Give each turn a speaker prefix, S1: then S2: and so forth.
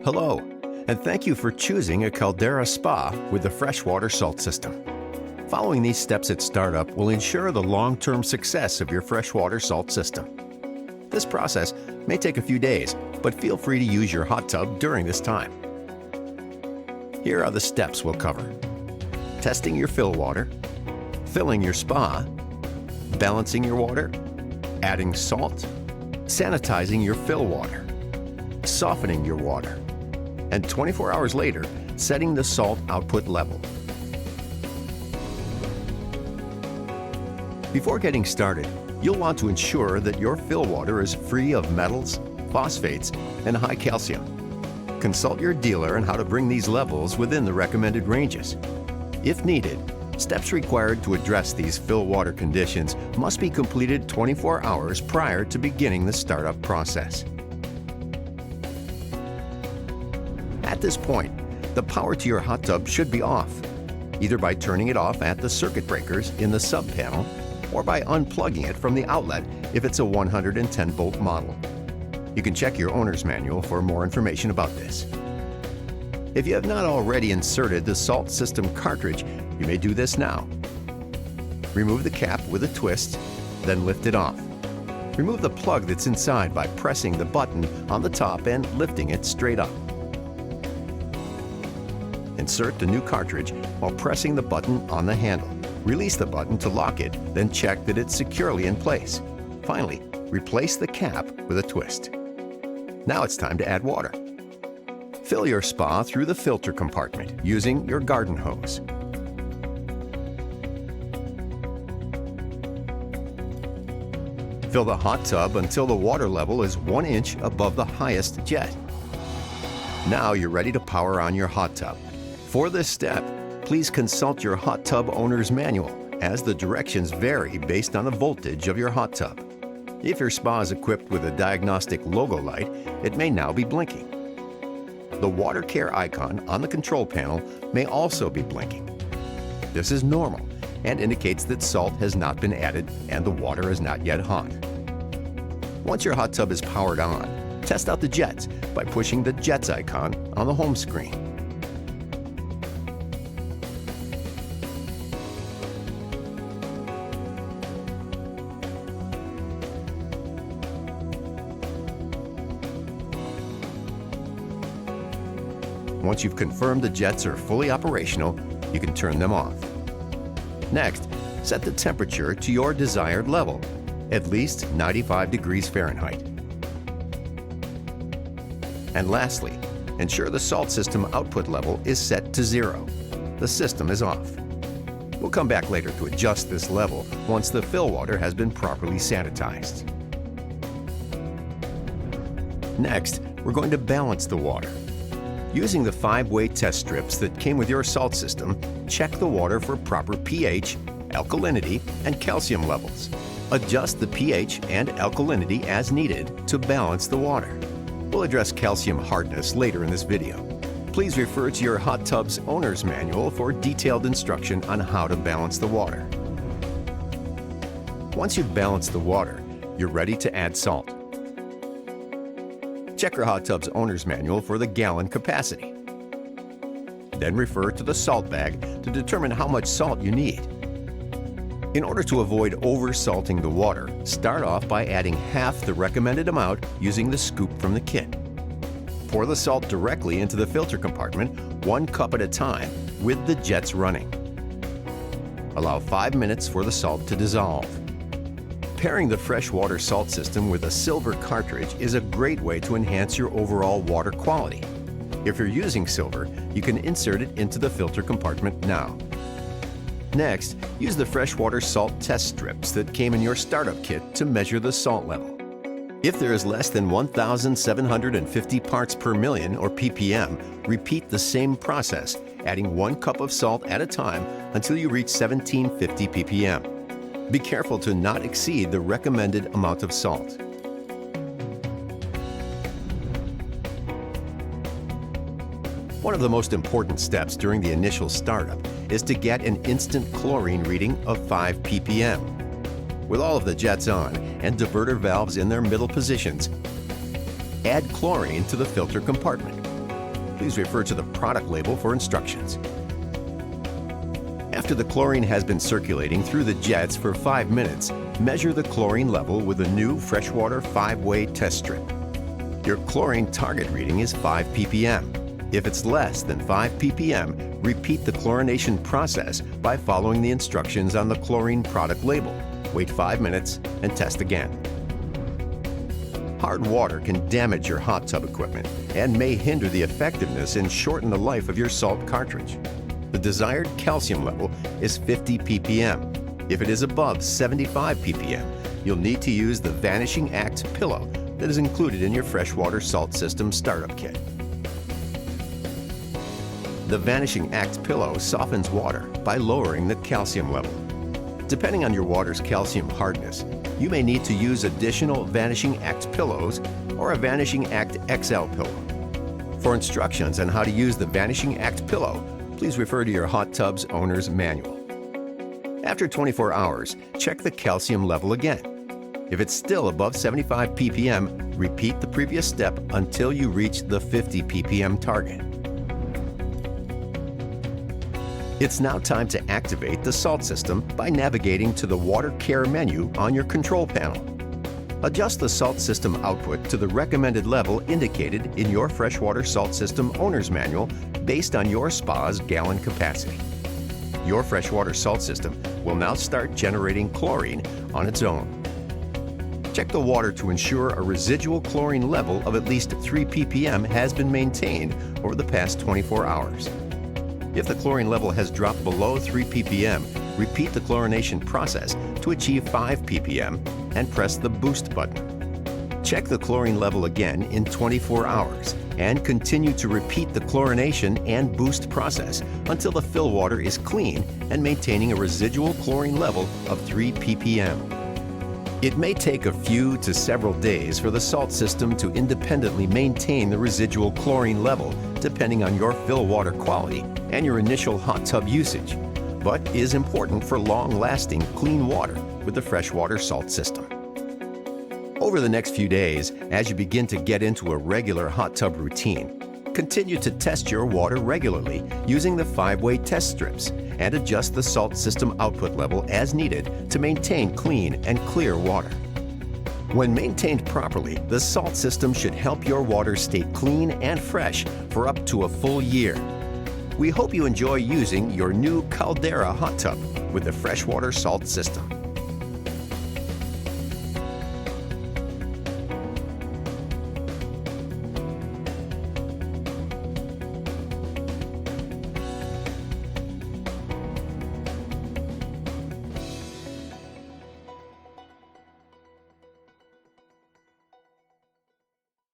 S1: Hello, and thank you for choosing a Caldera Spa with the Freshwater Salt System. Following these steps at startup will ensure the long-term success of your freshwater salt system. This process may take a few days, but feel free to use your hot tub during this time. Here are the steps we'll cover: testing your fill water, filling your spa, balancing your water, adding salt, sanitizing your fill water, softening your water, and 24 hours later, setting the salt output level. Before getting started, you'll want to ensure that your fill water is free of metals, phosphates, and high calcium. Consult your dealer on how to bring these levels within the recommended ranges. If needed, steps required to address these fill water conditions must be completed 24 hours prior to beginning the startup process. At this point, the power to your hot tub should be off, either by turning it off at the circuit breakers in the sub panel or by unplugging it from the outlet if it's a 110-volt model. You can check your owner's manual for more information about this. If you have not already inserted the salt system cartridge, you may do this now. Remove the cap with a twist, then lift it off. Remove the plug that's inside by pressing the button on the top and lifting it straight up. Insert the new cartridge while pressing the button on the handle. Release the button to lock it, then check that it's securely in place. Finally, replace the cap with a twist. Now it's time to add water. Fill your spa through the filter compartment using your garden hose. Fill the hot tub until the water level is 1 inch above the highest jet. Now you're ready to power on your hot tub. For this step, please consult your hot tub owner's manual, as the directions vary based on the voltage of your hot tub. If your spa is equipped with a diagnostic logo light, it may now be blinking. The water care icon on the control panel may also be blinking. This is normal and indicates that salt has not been added and the water is not yet hot. Once your hot tub is powered on, test out the jets by pushing the jets icon on the home screen. Once you've confirmed the jets are fully operational, you can turn them off. Next, set the temperature to your desired level, at least 95 degrees Fahrenheit. And lastly, ensure the salt system output level is set to 0. The system is off. We'll come back later to adjust this level once the fill water has been properly sanitized. Next, we're going to balance the water. Using the 5-way test strips that came with your salt system, check the water for proper pH, alkalinity, and calcium levels. Adjust the pH and alkalinity as needed to balance the water. We'll address calcium hardness later in this video. Please refer to your hot tub's owner's manual for detailed instruction on how to balance the water. Once you've balanced the water, you're ready to add salt. Check your hot tub's owner's manual for the gallon capacity. Then refer to the salt bag to determine how much salt you need. In order to avoid over-salting the water, start off by adding half the recommended amount using the scoop from the kit. Pour the salt directly into the filter compartment, 1 cup at a time, with the jets running. Allow 5 minutes for the salt to dissolve. Pairing the freshwater salt system with a silver cartridge is a great way to enhance your overall water quality. If you're using silver, you can insert it into the filter compartment now. Next, use the freshwater salt test strips that came in your startup kit to measure the salt level. If there is less than 1,750 parts per million, or ppm, repeat the same process, adding 1 cup of salt at a time until you reach 1,750 ppm. Be careful to not exceed the recommended amount of salt. One of the most important steps during the initial startup is to get an instant chlorine reading of 5 ppm. with all of the jets on and diverter valves in their middle positions. Add chlorine to the filter compartment. Please refer to the product label for instructions. After the chlorine has been circulating through the jets for 5 minutes, measure the chlorine level with a new Freshwater 5-way test strip. Your chlorine target reading is 5 ppm. If it's less than 5 ppm, repeat the chlorination process by following the instructions on the chlorine product label. Wait 5 minutes and test again. Hard water can damage your hot tub equipment and may hinder the effectiveness and shorten the life of your salt cartridge. The desired calcium level is 50 ppm. If it is above 75 ppm, you'll need to use the Vanishing Act pillow that is included in your Freshwater Salt System startup kit. The Vanishing Act pillow softens water by lowering the calcium level. Depending on your water's calcium hardness, you may need to use additional Vanishing Act pillows or a Vanishing Act XL pillow. For instructions on how to use the Vanishing Act pillow, please refer to your hot tub's owner's manual. After 24 hours, check the calcium level again. If it's still above 75 ppm, repeat the previous step until you reach the 50 ppm target. It's now time to activate the salt system by navigating to the Water Care menu on your control panel. Adjust the salt system output to the recommended level indicated in your Freshwater Salt System owner's manual based on your spa's gallon capacity. Your Freshwater Salt System will now start generating chlorine on its own. Check the water to ensure a residual chlorine level of at least 3 ppm has been maintained over the past 24 hours. If the chlorine level has dropped below 3 ppm, repeat the chlorination process to achieve 5 ppm and press the boost button. Check the chlorine level again in 24 hours and continue to repeat the chlorination and boost process until the fill water is clean and maintaining a residual chlorine level of 3 ppm. It may take a few to several days for the salt system to independently maintain the residual chlorine level depending on your fill water quality and your initial hot tub usage, but is important for long-lasting clean water with the Freshwater Salt System. Over the next few days, as you begin to get into a regular hot tub routine, continue to test your water regularly using the 5-way test strips and adjust the salt system output level as needed to maintain clean and clear water. When maintained properly, the salt system should help your water stay clean and fresh for up to a full year. We hope you enjoy using your new Caldera hot tub with the Freshwater Salt System.